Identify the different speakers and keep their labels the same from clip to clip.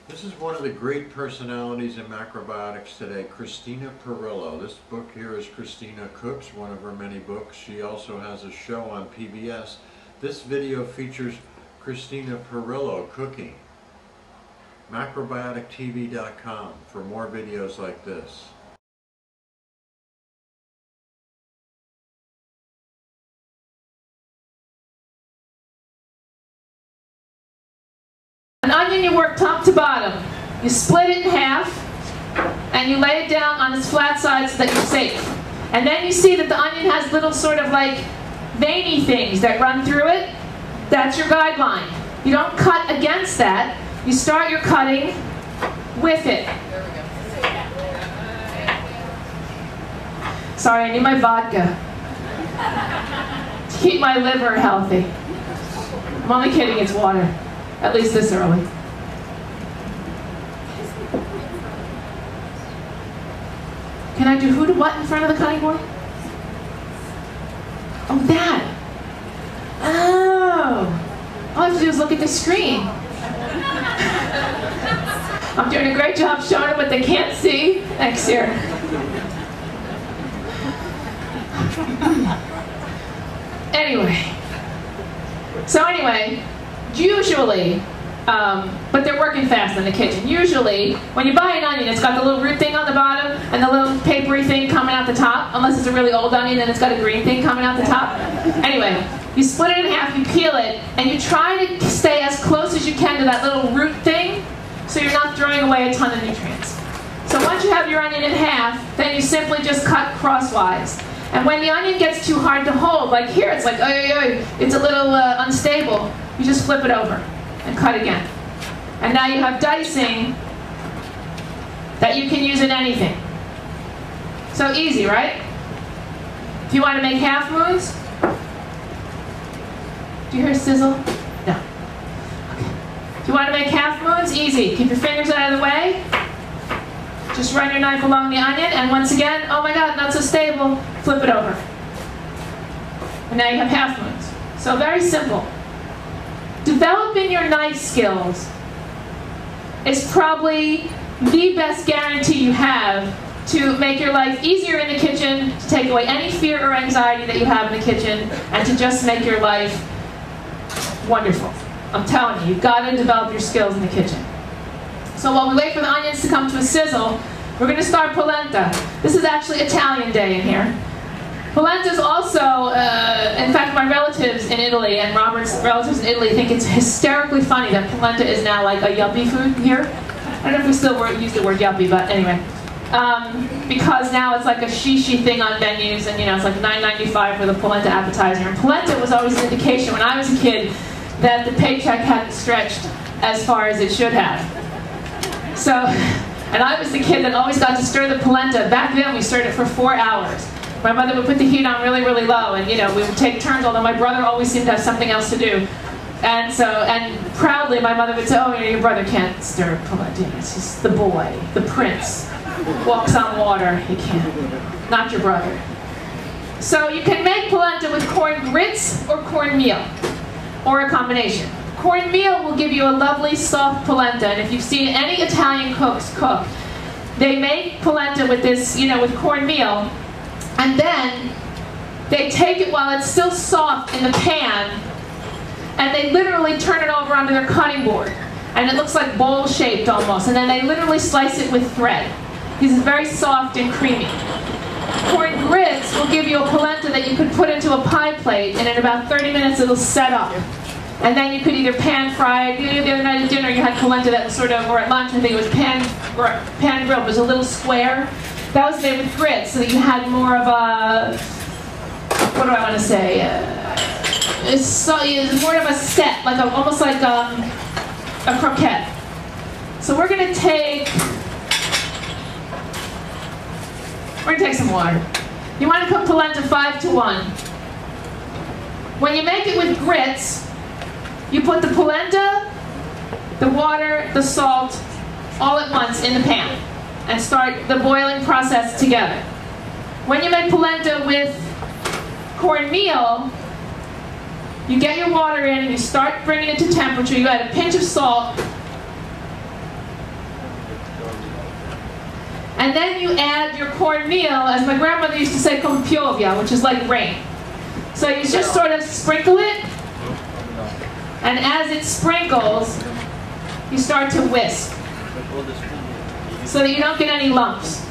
Speaker 1: This is one of the great personalities in macrobiotics today, Christina Pirello. This book here is Christina Cooks, one of her many books. She also has a show on PBS. This video features Christina Pirello cooking. Macrobiotictv.com for more videos like this.
Speaker 2: An onion you work top to bottom. You split it in half and you lay it down on its flat side so that you're safe. And then you see that the onion has little sort of like veiny things that run through it. That's your guideline. You don't cut against that. You start your cutting with it. Sorry, I need my vodka to keep my liver healthy. I'm only kidding, it's water. At least this early. Can I do who to what in front of the cutting board? Oh, that. Oh. All I have to do is look at the screen. I'm doing a great job showing them what they can't see. Thanks, here. Anyway, usually, but they're working fast in the kitchen. Usually, when you buy an onion, it's got the little root thing on the bottom and the little papery thing coming out the top. Unless it's a really old onion, then it's got a green thing coming out the top. Anyway, you split it in half, you peel it, and you try to stay as close as you can to that little root thing so you're not throwing away a ton of nutrients. So once you have your onion in half, then you simply just cut crosswise. And when the onion gets too hard to hold, like here, it's like, it's a little unstable, you just flip it over and cut again. And now you have dicing that you can use in anything. So easy, right? If you want to make half moons, do you hear sizzle? No. Okay. If you want to make half moons, easy. Keep your fingers out of the way. Just run your knife along the onion, and once again, oh my God, not so stable, flip it over. And now you have half moons. So very simple. Developing your knife skills is probably the best guarantee you have to make your life easier in the kitchen, to take away any fear or anxiety that you have in the kitchen, and to just make your life wonderful. I'm telling you, you've got to develop your skills in the kitchen. So while we wait for the onions to come to a sizzle, we're going to start polenta. This is actually Italian day in here. Polenta is also, in fact, my relatives in Italy and Robert's relatives in Italy think it's hysterically funny that polenta is now like a yuppie food here. I don't know if we still use the word yuppie, but anyway. Because now it's like a shishi thing on menus, and it's like $9.95 for the polenta appetizer. And polenta was always an indication when I was a kid that the paycheck hadn't stretched as far as it should have. So, and I was the kid that always got to stir the polenta. Back then we stirred it for 4 hours. My mother would put the heat on really, really low, and we would take turns, although my brother always seemed to have something else to do. And so, and proudly my mother would say, oh, your brother can't stir polenta. It's just the boy, the prince, walks on water. He can't. Not your brother. So you can make polenta with corn grits or cornmeal, or a combination. Cornmeal will give you a lovely soft polenta, and if you've seen any Italian cooks cook, they make polenta with this, with cornmeal, and then they take it while it's still soft in the pan, and they literally turn it over onto their cutting board, and it looks like bowl-shaped almost, and then they literally slice it with thread. This is very soft and creamy. Corn grits will give you a polenta that you could put into a pie plate, and in about 30 minutes it'll set up. And then you could either pan fry it. The other night at dinner you had polenta that was sort of, or at lunch I think it was pan grilled. It was a little square. That was made with grits, so that you had more of a, what do I want to say? It's more of a set, like almost like a croquette. So we're going to take some water. You want to cook polenta 5-to-1. When you make it with grits, you put the polenta, the water, the salt, all at once in the pan and start the boiling process together. When you make polenta with cornmeal, you get your water in and you start bringing it to temperature. You add a pinch of salt, And then you add your cornmeal, as my grandmother used to say, con piovia, which is like rain. So you just sort of sprinkle it, and as it sprinkles, you start to whisk so that you don't get any lumps.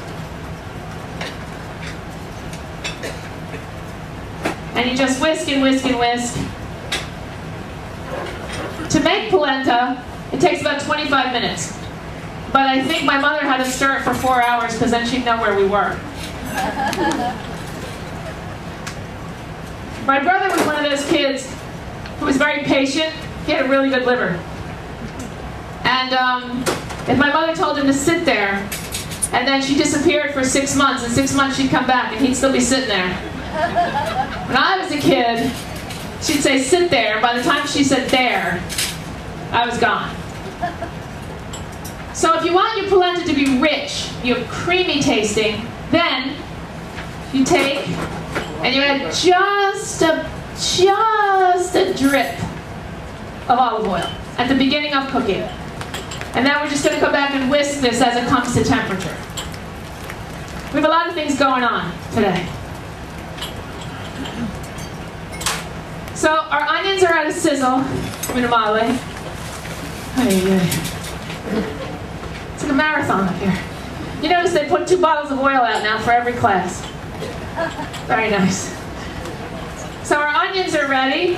Speaker 2: And you just whisk and whisk and whisk. To make polenta, it takes about 25 minutes. But I think my mother had to stir it for 4 hours because then she'd know where we were. My brother was one of those kids who was very patient. He had a really good liver. And if my mother told him to sit there, and then she disappeared for 6 months, in 6 months she'd come back and he'd still be sitting there. When I was a kid, she'd say, sit there, and by the time she said there, I was gone. So if you want your polenta to be rich, you have creamy tasting, then you take and you add just a drip of olive oil at the beginning of cooking. And then we're just going to go back and whisk this as it comes to temperature. We have a lot of things going on today. So our onions are at a sizzle. Minimale. It's like a marathon up here. You notice they put 2 bottles of oil out now for every class. Very nice. So our onions are ready.